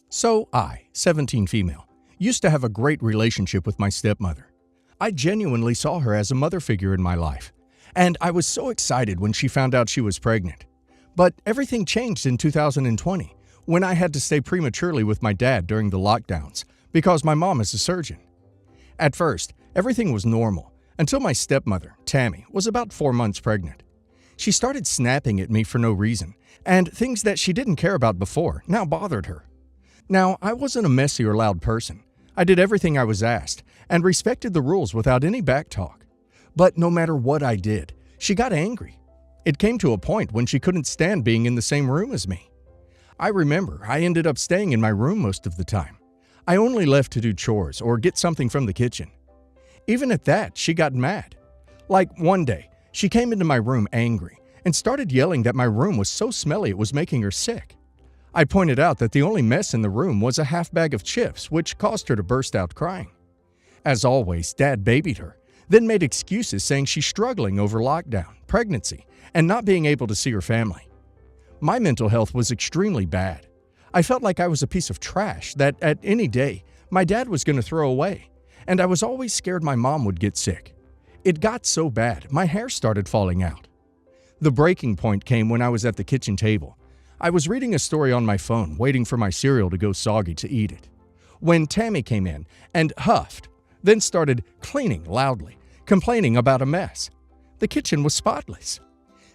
So I, 17 female, used to have a great relationship with my stepmother. I genuinely saw her as a mother figure in my life, and I was so excited when she found out she was pregnant. But everything changed in 2020 when I had to stay prematurely with my dad during the lockdowns because my mom is a surgeon. At first, everything was normal until my stepmother, Tammy, was about 4 months pregnant. She started snapping at me for no reason, and things that she didn't care about before now bothered her. Now, I wasn't a messy or loud person. I did everything I was asked and respected the rules without any backtalk. But no matter what I did, she got angry. It came to a point when she couldn't stand being in the same room as me. I remember I ended up staying in my room most of the time. I only left to do chores or get something from the kitchen. Even at that, she got mad. Like one day, she came into my room angry and started yelling that my room was so smelly it was making her sick. I pointed out that the only mess in the room was a half bag of chips, which caused her to burst out crying. As always, Dad babied her, then made excuses saying she's struggling over lockdown, pregnancy, and not being able to see her family. My mental health was extremely bad. I felt like I was a piece of trash that at any day my dad was going to throw away, and I was always scared my mom would get sick. It got so bad, my hair started falling out. The breaking point came when I was at the kitchen table. I was reading a story on my phone, waiting for my cereal to go soggy to eat it, when Tammy came in and huffed, then started cleaning loudly, complaining about a mess. The kitchen was spotless.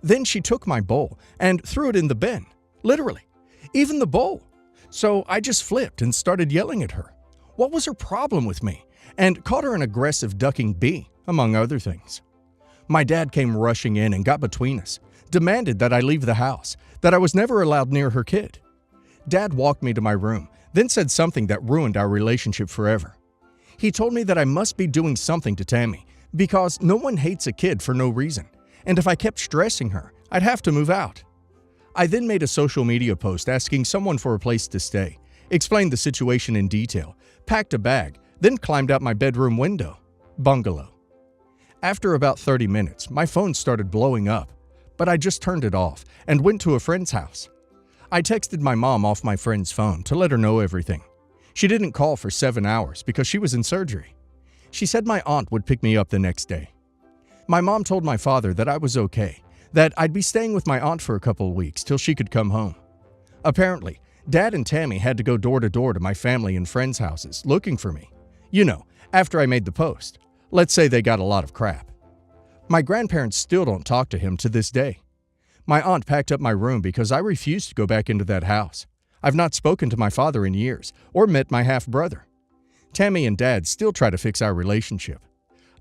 Then she took my bowl and threw it in the bin, literally, even the bowl. So I just flipped and started yelling at her. What was her problem with me? And called her an aggressive ducking bee, among other things. My dad came rushing in and got between us, demanded that I leave the house, that I was never allowed near her kid. Dad walked me to my room, then said something that ruined our relationship forever. He told me that I must be doing something to Tammy because no one hates a kid for no reason, and if I kept stressing her, I'd have to move out. I then made a social media post asking someone for a place to stay, explained the situation in detail, packed a bag, then climbed out my bedroom window. Bungalow. After about 30 minutes, my phone started blowing up, but I just turned it off and went to a friend's house. I texted my mom off my friend's phone to let her know everything. She didn't call for 7 hours because she was in surgery. She said my aunt would pick me up the next day. My mom told my father that I was okay, that I'd be staying with my aunt for a couple of weeks till she could come home. Apparently, Dad and Tammy had to go door to door to my family and friends' houses looking for me. You know, after I made the post. Let's say they got a lot of crap. My grandparents still don't talk to him to this day. My aunt packed up my room because I refused to go back into that house. I've not spoken to my father in years or met my half-brother. Tammy and Dad still try to fix our relationship.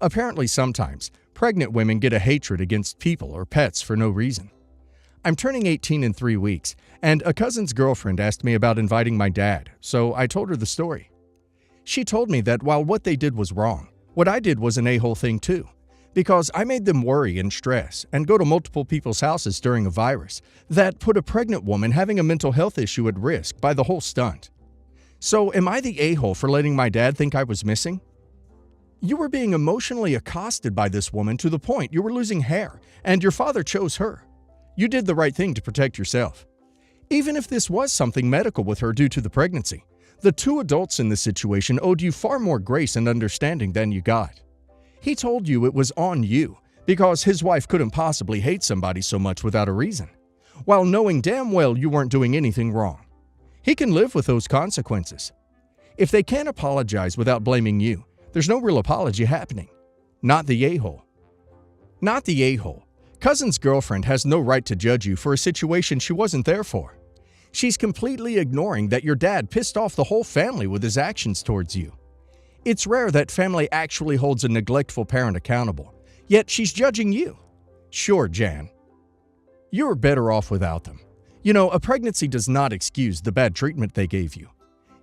Apparently sometimes, pregnant women get a hatred against people or pets for no reason. I'm turning 18 in 3 weeks, and a cousin's girlfriend asked me about inviting my dad, so I told her the story. She told me that while what they did was wrong, what I did was an a-hole thing too, because I made them worry and stress and go to multiple people's houses during a virus that put a pregnant woman having a mental health issue at risk by the whole stunt. So am I the a-hole for letting my dad think I was missing? You were being emotionally accosted by this woman to the point you were losing hair, and your father chose her. You did the right thing to protect yourself. Even if this was something medical with her due to the pregnancy, the two adults in this situation owed you far more grace and understanding than you got. He told you it was on you because his wife couldn't possibly hate somebody so much without a reason, while knowing damn well you weren't doing anything wrong. He can live with those consequences. If they can't apologize without blaming you, there's no real apology happening. Not the a-hole. Not the a-hole. Cousin's girlfriend has no right to judge you for a situation she wasn't there for. She's completely ignoring that your dad pissed off the whole family with his actions towards you. It's rare that family actually holds a neglectful parent accountable, yet she's judging you. Sure, Jan. You're better off without them. You know, a pregnancy does not excuse the bad treatment they gave you.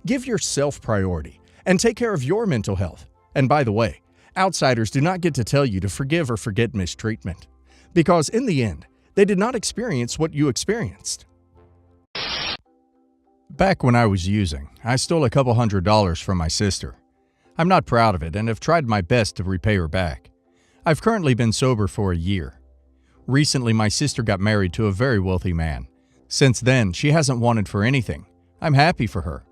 Give yourself priority and take care of your mental health. And by the way, outsiders do not get to tell you to forgive or forget mistreatment, because in the end, they did not experience what you experienced. Back when I was using, I stole a couple $100s from my sister. I'm not proud of it and have tried my best to repay her back. I've currently been sober for a year. Recently, my sister got married to a very wealthy man. Since then, she hasn't wanted for anything. I'm happy for her.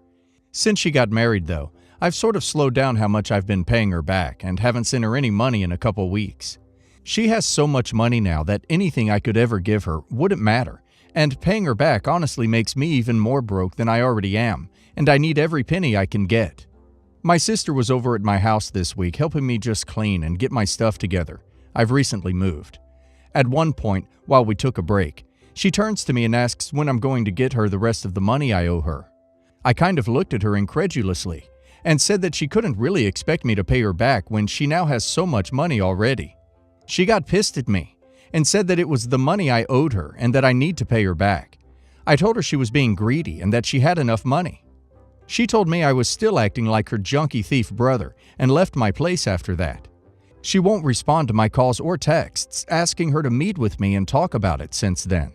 Since she got married, though, I've sort of slowed down how much I've been paying her back and haven't sent her any money in a couple weeks. She has so much money now that anything I could ever give her wouldn't matter, and paying her back honestly makes me even more broke than I already am, and I need every penny I can get. My sister was over at my house this week helping me just clean and get my stuff together. I've recently moved. At one point, while we took a break, she turns to me and asks when I'm going to get her the rest of the money I owe her. I kind of looked at her incredulously and said that she couldn't really expect me to pay her back when she now has so much money already. She got pissed at me and said that it was the money I owed her and that I need to pay her back. I told her she was being greedy and that she had enough money. She told me I was still acting like her junkie thief brother and left my place after that. She won't respond to my calls or texts asking her to meet with me and talk about it since then.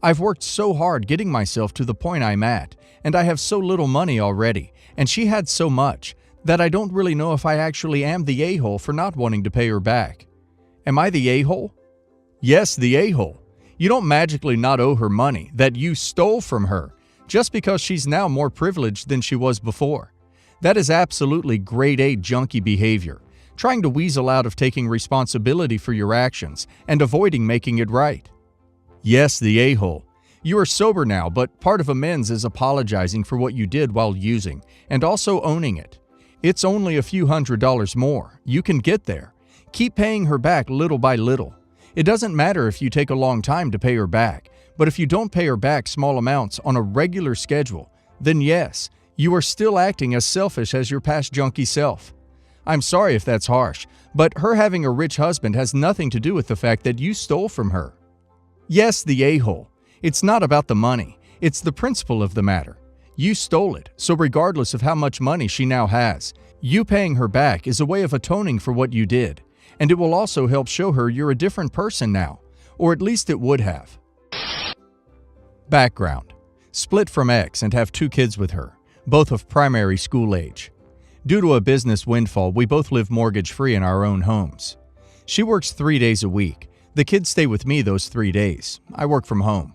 I've worked so hard getting myself to the point I'm at, and I have so little money already, and she had so much, that I don't really know if I actually am the a-hole for not wanting to pay her back. Am I the a-hole? Yes, the a-hole. You don't magically not owe her money that you stole from her just because she's now more privileged than she was before. That is absolutely grade A junkie behavior, trying to weasel out of taking responsibility for your actions and avoiding making it right. Yes, the a-hole. You are sober now, but part of amends is apologizing for what you did while using and also owning it. It's only a few $100s more. You can get there. Keep paying her back little by little. It doesn't matter if you take a long time to pay her back, but if you don't pay her back small amounts on a regular schedule, then yes, you are still acting as selfish as your past junkie self. I'm sorry if that's harsh, but her having a rich husband has nothing to do with the fact that you stole from her. Yes, the a-hole. It's not about the money. It's the principle of the matter. You stole it, so regardless of how much money she now has, you paying her back is a way of atoning for what you did, and it will also help show her you're a different person now, or at least it would have. Background: split from ex and have 2 kids with her, both of primary school age. Due to a business windfall, we both live mortgage-free in our own homes. She works 3 days a week. The kids stay with me those 3 days. I work from home.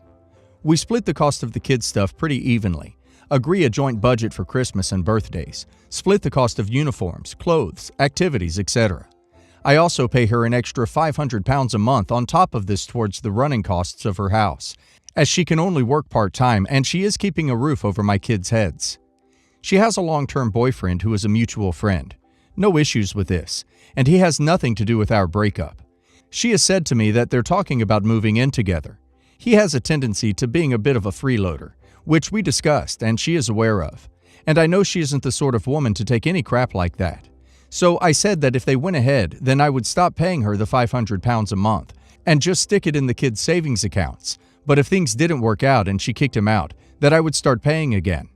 We split the cost of the kids' stuff pretty evenly, agree a joint budget for Christmas and birthdays, split the cost of uniforms, clothes, activities, etc. I also pay her an extra £500 a month on top of this towards the running costs of her house, as she can only work part-time and she is keeping a roof over my kids' heads. She has a long-term boyfriend who is a mutual friend. No issues with this, and he has nothing to do with our breakup. She has said to me that they're talking about moving in together. He has a tendency to being a bit of a freeloader, which we discussed and she is aware of. And I know she isn't the sort of woman to take any crap like that. So I said that if they went ahead, then I would stop paying her the £500 a month and just stick it in the kids' savings accounts. But if things didn't work out and she kicked him out, that I would start paying again.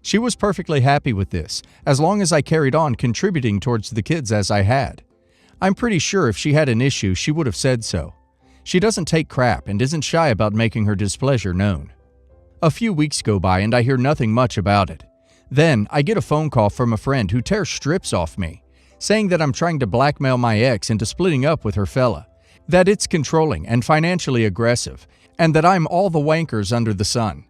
She was perfectly happy with this, as long as I carried on contributing towards the kids as I had. I'm pretty sure if she had an issue, she would have said so. She doesn't take crap and isn't shy about making her displeasure known. A few weeks go by and I hear nothing much about it. Then I get a phone call from a friend who tears strips off me, saying that I'm trying to blackmail my ex into splitting up with her fella, that it's controlling and financially aggressive, and that I'm all the wankers under the sun.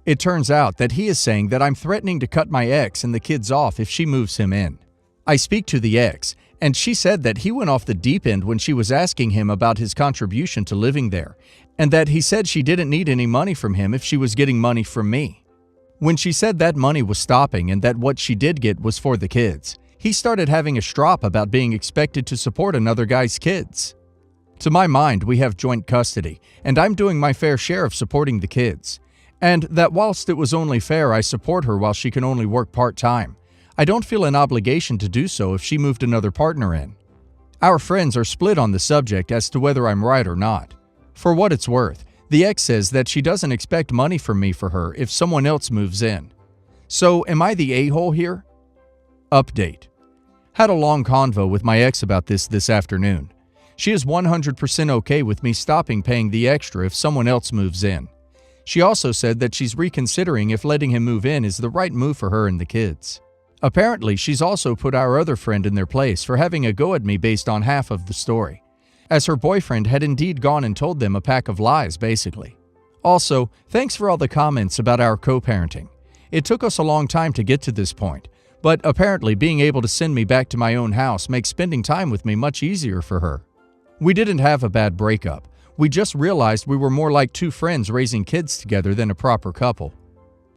It turns out that he is saying that I'm threatening to cut my ex and the kids off if she moves him in. I speak to the ex, and she said that he went off the deep end when she was asking him about his contribution to living there, and that he said she didn't need any money from him if she was getting money from me. When she said that money was stopping and that what she did get was for the kids, he started having a strop about being expected to support another guy's kids. To my mind, we have joint custody, and I'm doing my fair share of supporting the kids. And that whilst it was only fair I support her while she can only work part-time, I don't feel an obligation to do so if she moved another partner in. Our friends are split on the subject as to whether I'm right or not. For what it's worth, the ex says that she doesn't expect money from me for her if someone else moves in. So, am I the a-hole here? Update. Had a long convo with my ex about this afternoon. She is 100% okay with me stopping paying the extra if someone else moves in. She also said that she's reconsidering if letting him move in is the right move for her and the kids. Apparently, she's also put our other friend in their place for having a go at me based on half of the story, as her boyfriend had indeed gone and told them a pack of lies, basically. Also, thanks for all the comments about our co-parenting. It took us a long time to get to this point, but apparently being able to send me back to my own house makes spending time with me much easier for her. We didn't have a bad breakup. We just realized we were more like two friends raising kids together than a proper couple.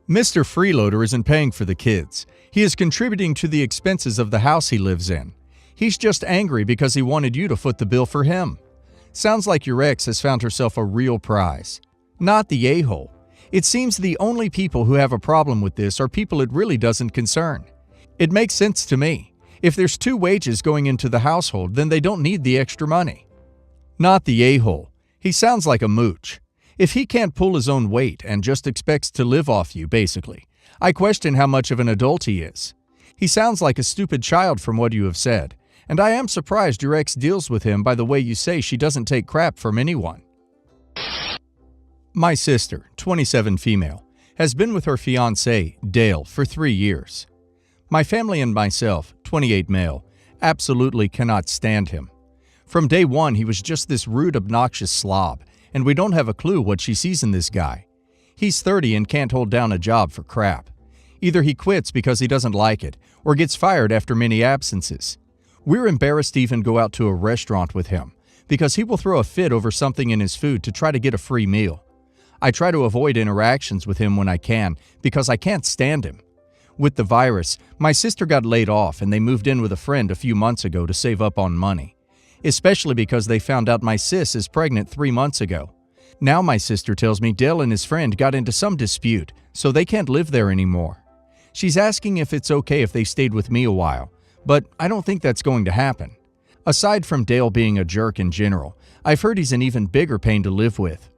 Mr. Freeloader isn't paying for the kids. He is contributing to the expenses of the house he lives in. He's just angry because he wanted you to foot the bill for him. Sounds like your ex has found herself a real prize. Not the a-hole. It seems the only people who have a problem with this are people it really doesn't concern. It makes sense to me. If there's two wages going into the household, then they don't need the extra money. Not the a-hole. He sounds like a mooch. If he can't pull his own weight and just expects to live off you, basically, I question how much of an adult he is. He sounds like a stupid child from what you have said, and I am surprised your ex deals with him by the way you say she doesn't take crap from anyone. My sister, 27 female, has been with her fiancé, Dale, for 3 years. My family and myself, 28 male, absolutely cannot stand him. From day one, he was just this rude, obnoxious slob, and we don't have a clue what she sees in this guy. He's 30 and can't hold down a job for crap. Either he quits because he doesn't like it, or gets fired after many absences. We're embarrassed to even go out to a restaurant with him, because he will throw a fit over something in his food to try to get a free meal. I try to avoid interactions with him when I can, because I can't stand him. With the virus, my sister got laid off and they moved in with a friend a few months ago to save up on money. Especially because they found out my sis is pregnant 3 months ago. Now my sister tells me Dale and his friend got into some dispute, so they can't live there anymore. She's asking if it's okay if they stayed with me a while, but I don't think that's going to happen. Aside from Dale being a jerk in general, I've heard he's an even bigger pain to live with.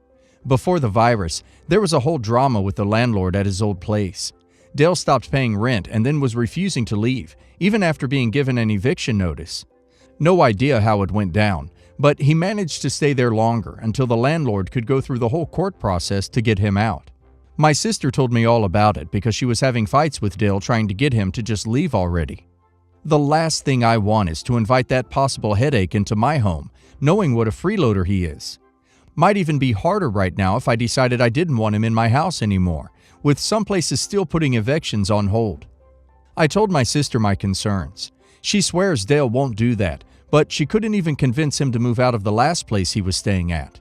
Before the virus, there was a whole drama with the landlord at his old place. Dale stopped paying rent and then was refusing to leave, even after being given an eviction notice. No idea how it went down, but he managed to stay there longer until the landlord could go through the whole court process to get him out. My sister told me all about it because she was having fights with Dale trying to get him to just leave already. The last thing I want is to invite that possible headache into my home, knowing what a freeloader he is. Might even be harder right now if I decided I didn't want him in my house anymore, with some places still putting evictions on hold. I told my sister my concerns. She swears Dale won't do that, but she couldn't even convince him to move out of the last place he was staying at.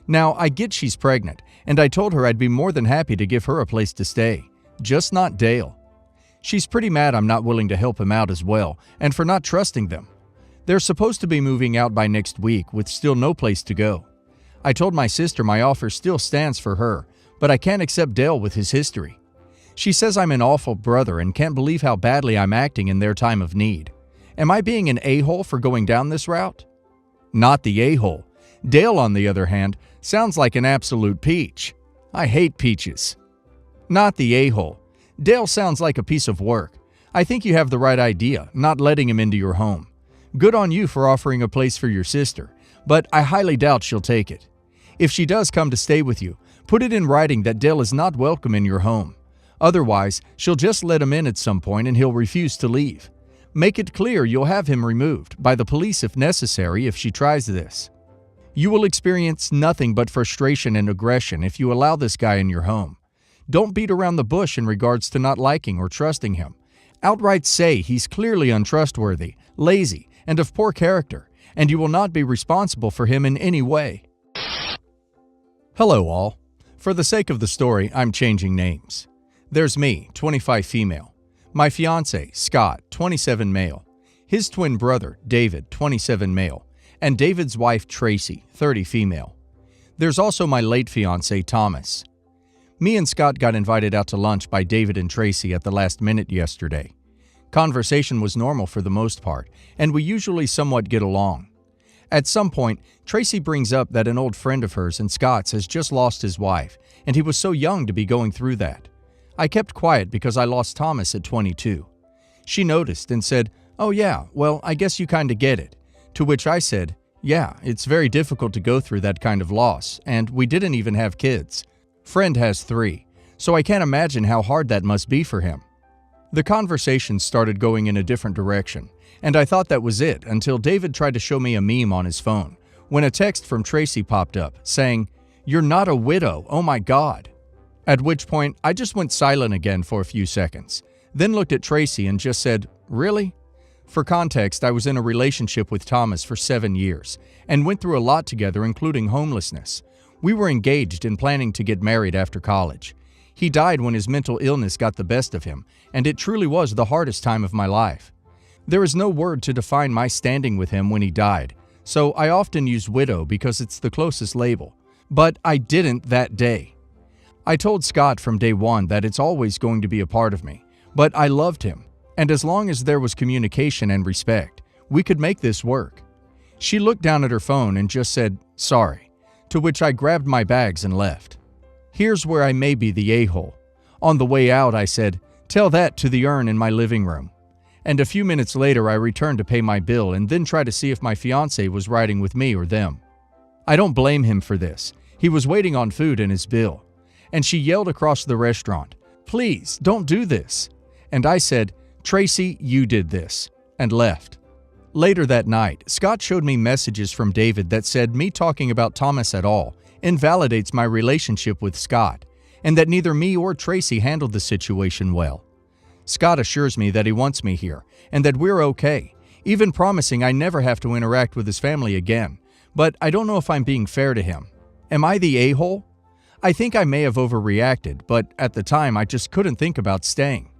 Now, I get she's pregnant, and I told her I'd be more than happy to give her a place to stay, just not Dale. She's pretty mad I'm not willing to help him out as well, and for not trusting them. They're supposed to be moving out by next week with still no place to go. I told my sister my offer still stands for her, but I can't accept Dale with his history. She says I'm an awful brother and can't believe how badly I'm acting in their time of need. Am I being an a-hole for going down this route? Not the a-hole. Dale, on the other hand, sounds like an absolute peach. I hate peaches. Not the a-hole. Dale sounds like a piece of work. I think you have the right idea, not letting him into your home. Good on you for offering a place for your sister, but I highly doubt she'll take it. If she does come to stay with you, put it in writing that Dale is not welcome in your home. Otherwise, she'll just let him in at some point and he'll refuse to leave. Make it clear you'll have him removed, by the police if necessary, if she tries this. You will experience nothing but frustration and aggression if you allow this guy in your home. Don't beat around the bush in regards to not liking or trusting him. Outright say he's clearly untrustworthy, lazy, and of poor character, and you will not be responsible for him in any way. Hello all. For the sake of the story, I'm changing names. There's me, 25 female. My fiancé, Scott, 27 male. His twin brother, David, 27 male. And David's wife, Tracy, 30 female. There's also my late fiancé, Thomas. Me and Scott got invited out to lunch by David and Tracy at the last minute yesterday. Conversation was normal for the most part, and we usually somewhat get along. At some point, Tracy brings up that an old friend of hers and Scott's has just lost his wife, and he was so young to be going through that. I kept quiet because I lost Thomas at 22. She noticed and said, "Oh yeah, well, I guess you kinda get it." To which I said, "Yeah, it's very difficult to go through that kind of loss, and we didn't even have kids. Friend has 3, so I can't imagine how hard that must be for him." The conversation started going in a different direction, and I thought that was it until David tried to show me a meme on his phone, when a text from Tracy popped up saying, "You're not a widow, oh my God." At which point, I just went silent again for a few seconds, then looked at Tracy and just said, "Really?" For context, I was in a relationship with Thomas for 7 years and went through a lot together, including homelessness. We were engaged and planning to get married after college. He died when his mental illness got the best of him, and it truly was the hardest time of my life. There is no word to define my standing with him when he died, so I often use widow because it's the closest label. But I didn't that day. I told Scott from day one that it's always going to be a part of me, but I loved him, and as long as there was communication and respect, we could make this work. She looked down at her phone and just said, "Sorry," to which I grabbed my bags and left. Here's where I may be the a-hole. On the way out, I said, "Tell that to the urn in my living room." And a few minutes later, I returned to pay my bill and then try to see if my fiancé was riding with me or them. I don't blame him for this. He was waiting on food and his bill. And she yelled across the restaurant, "Please, don't do this." And I said, "Tracy, you did this," and left. Later that night, Scott showed me messages from David that said me talking about Thomas at all invalidates my relationship with Scott, and that neither me or Tracy handled the situation well. Scott assures me that he wants me here, and that we're okay, even promising I never have to interact with his family again, but I don't know if I'm being fair to him. Am I the a-hole? I think I may have overreacted, but at the time I just couldn't think about staying.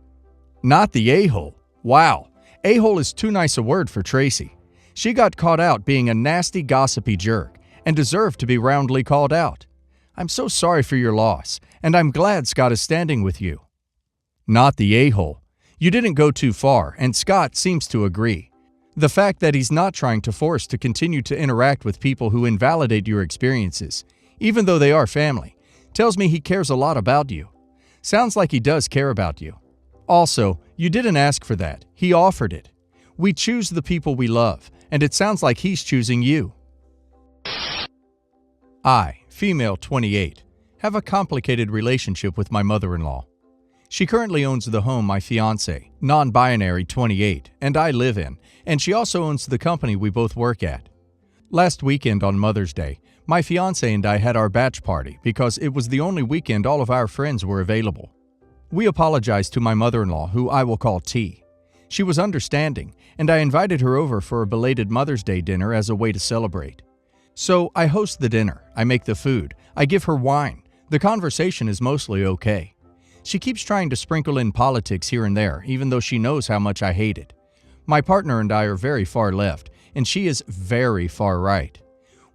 Not the a-hole. Wow, a-hole is too nice a word for Tracy. She got caught out being a nasty, gossipy jerk and deserved to be roundly called out. I'm so sorry for your loss, and I'm glad Scott is standing with you. Not the a-hole. You didn't go too far, and Scott seems to agree. The fact that he's not trying to force to continue to interact with people who invalidate your experiences, even though they are family, tells me he cares a lot about you. Sounds like he does care about you. Also, you didn't ask for that. He offered it. We choose the people we love, and it sounds like he's choosing you. I, female 28, have a complicated relationship with my mother-in-law. She currently owns the home my fiancé, non-binary 28, and I live in, and she also owns the company we both work at. Last weekend on Mother's Day, my fiancé and I had our batch party because it was the only weekend all of our friends were available. We apologized to my mother-in-law, who I will call T. She was understanding, and I invited her over for a belated Mother's Day dinner as a way to celebrate. So I host the dinner, I make the food, I give her wine. The conversation is mostly okay. She keeps trying to sprinkle in politics here and there, even though she knows how much I hate it. My partner and I are very far left, and she is very far right.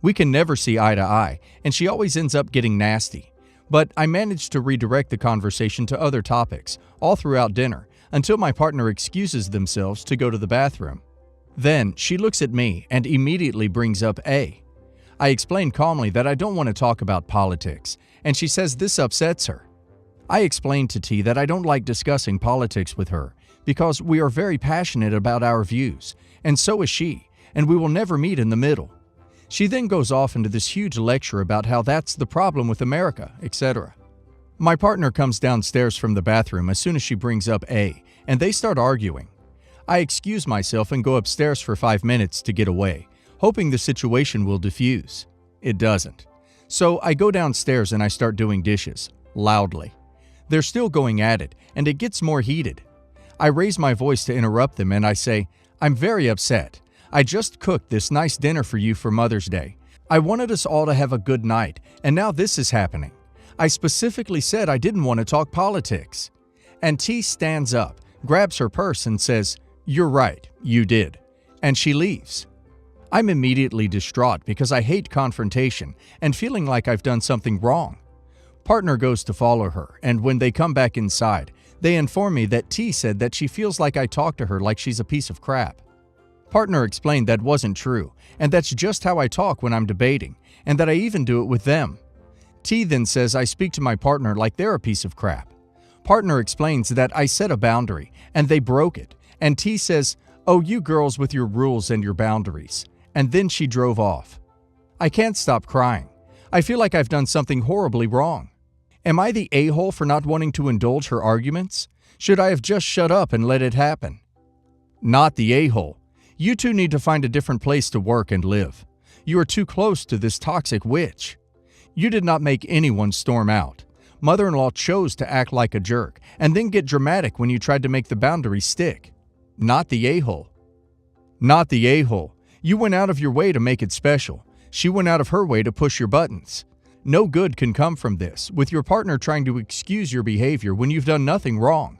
We can never see eye to eye, and she always ends up getting nasty. But I managed to redirect the conversation to other topics, all throughout dinner, until my partner excuses themselves to go to the bathroom. Then she looks at me and immediately brings up A. I explain calmly that I don't want to talk about politics, and she says this upsets her. I explained to T that I don't like discussing politics with her because we are very passionate about our views, and so is she, and we will never meet in the middle. She then goes off into this huge lecture about how that's the problem with America, etc. My partner comes downstairs from the bathroom as soon as she brings up A, and they start arguing. I excuse myself and go upstairs for 5 minutes to get away, hoping the situation will diffuse. It doesn't. So I go downstairs and I start doing dishes, loudly. They're still going at it, and it gets more heated. I raise my voice to interrupt them and I say, "I'm very upset. I just cooked this nice dinner for you for Mother's Day. I wanted us all to have a good night, and now this is happening. I specifically said I didn't want to talk politics." And T stands up, grabs her purse and says, "You're right, you did." And she leaves. I'm immediately distraught because I hate confrontation and feeling like I've done something wrong. Partner goes to follow her, and when they come back inside, they inform me that T said that she feels like I talk to her like she's a piece of crap. Partner explained that wasn't true, and that's just how I talk when I'm debating, and that I even do it with them. T then says I speak to my partner like they're a piece of crap. Partner explains that I set a boundary, and they broke it, and T says, "Oh, you girls with your rules and your boundaries," and then she drove off. I can't stop crying. I feel like I've done something horribly wrong. Am I the a-hole for not wanting to indulge her arguments? Should I have just shut up and let it happen? Not the a-hole. You two need to find a different place to work and live. You are too close to this toxic witch. You did not make anyone storm out. Mother-in-law chose to act like a jerk and then get dramatic when you tried to make the boundary stick. Not the a-hole. Not the a-hole. You went out of your way to make it special. She went out of her way to push your buttons. No good can come from this, with your partner trying to excuse your behavior when you've done nothing wrong.